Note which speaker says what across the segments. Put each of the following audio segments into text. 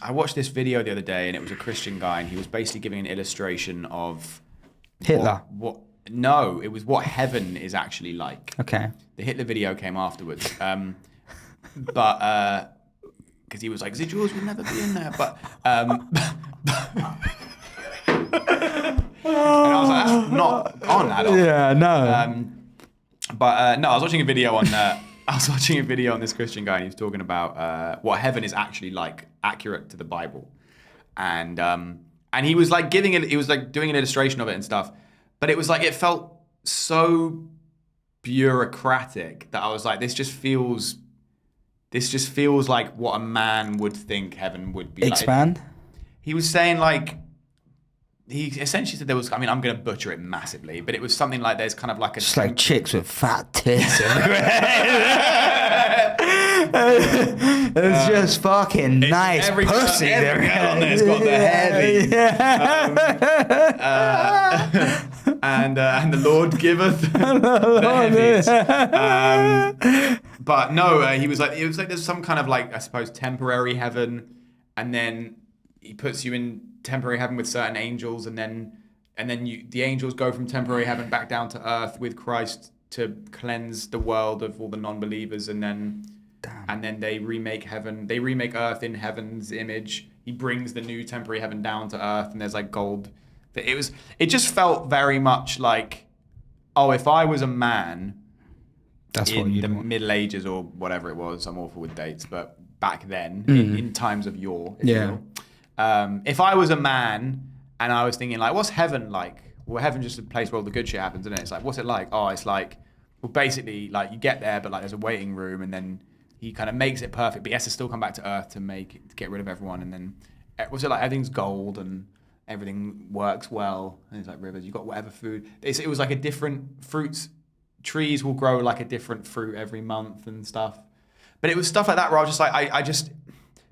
Speaker 1: I watched this video the other day, and it was a Christian guy, and he was basically giving an illustration of
Speaker 2: Hitler.
Speaker 1: No, it was what heaven is actually like.
Speaker 2: Okay.
Speaker 1: The Hitler video came afterwards, but because he was like, "Jules, we'll never be in there." But and I was like, "That's not on at all."
Speaker 2: Yeah, no.
Speaker 1: But no, I was watching a video on. I was watching a video on this Christian guy, and he was talking about what heaven is actually like, accurate to the Bible, and he was like giving it. He was like doing an illustration of it and stuff, but it was like it felt so bureaucratic that I was like, this just feels like what a man would think heaven would be.
Speaker 2: Expand.
Speaker 1: Like. He was saying like. He essentially said there was, I mean, I'm going to butcher it massively, but it was something like there's kind of like a...
Speaker 2: Just like chicks with fat tits. It's just fucking nice pussy.
Speaker 1: Every girl on there's got the heavy. And the Lord giveth the heavies. But no, it was like there's some kind of like, I suppose, temporary heaven, and then he puts you in temporary heaven with certain angels, and then the angels go from temporary heaven back down to earth with Christ to cleanse the world of all the non-believers, and then they remake heaven. They remake earth in heaven's image. He brings the new temporary heaven down to earth, and there's like gold. It just felt very much like, oh, if I was a man in the Middle Ages or whatever it was, I'm awful with dates, but back then, in times of yore, if you will. If I was a man and I was thinking like, what's heaven like? Well, heaven's just a place where all the good shit happens, isn't it? It's like, what's it like? Oh, it's like, well, basically like you get there, but like there's a waiting room, and then he kind of makes it perfect, but he has to still come back to earth to get rid of everyone. And then what's it like? Everything's gold and everything works well. And it's like rivers, you got whatever food. It was like a different fruits. Trees will grow like a different fruit every month and stuff. But it was stuff like that where I was just like, I just,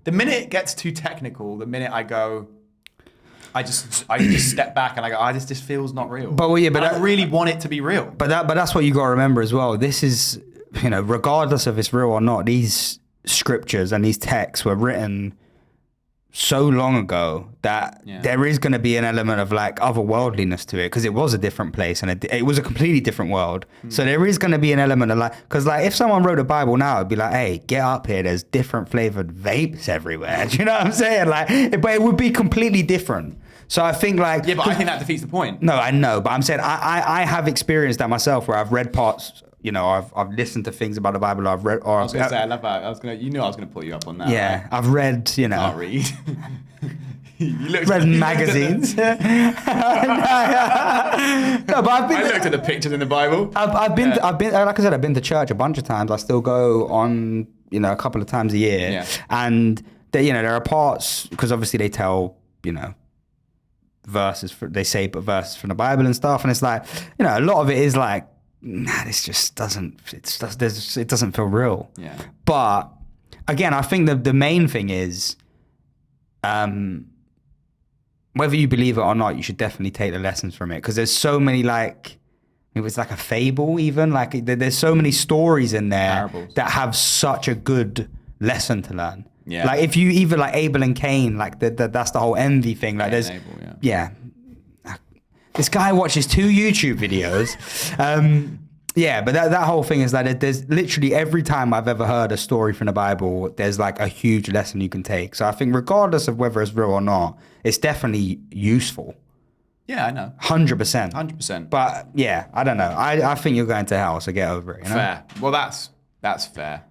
Speaker 1: the minute it gets too technical, the minute I just step back and I go, this just feels not real.
Speaker 2: But
Speaker 1: I really want it to be real.
Speaker 2: But that's what you got to remember as well. This is, regardless of if it's real or not, these scriptures and these texts were written so long ago that there is going to be an element of like otherworldliness to it, because it was a different place and it was a completely different world. So there is going to be an element of like, because like if someone wrote a Bible now, it'd be like, hey, get up here, there's different flavored vapes everywhere. Do you know what I'm saying? Like, but it would be completely different. So I think like...
Speaker 1: Yeah, but I think that defeats the point.
Speaker 2: No, I know, but I'm saying I have experienced that myself where I've read parts... I've listened to things about the Bible. I've read. I
Speaker 1: was gonna say, I love that. I was gonna put you up on that.
Speaker 2: Yeah, right? I've read.
Speaker 1: Can't read.
Speaker 2: Read magazines. No, but
Speaker 1: I looked at the pictures in the Bible.
Speaker 2: I've been. Like I said, I've been to church a bunch of times. I still go on. A couple of times a year. Yeah. And there are parts, because obviously they tell verses. They say verses from the Bible and stuff, and it's like a lot of it is like. This just doesn't. It doesn't feel real.
Speaker 1: Yeah.
Speaker 2: But again, I think the main thing is, whether you believe it or not, you should definitely take the lessons from it, because there's so many like, it was like a fable even. Like there's so many stories in there
Speaker 1: Parables. That
Speaker 2: have such a good lesson to learn.
Speaker 1: Yeah.
Speaker 2: Like if you even like Abel and Cain, like that's the whole envy thing. Like there's
Speaker 1: Abel,
Speaker 2: yeah. This guy watches 2 YouTube videos. But that whole thing is that there's literally every time I've ever heard a story from the Bible, there's like a huge lesson you can take. So I think regardless of whether it's real or not, it's definitely useful.
Speaker 1: Yeah, I know.
Speaker 2: 100%.
Speaker 1: 100%.
Speaker 2: But yeah, I don't know. I think you're going to hell, so get over it.
Speaker 1: Fair. Well, that's fair.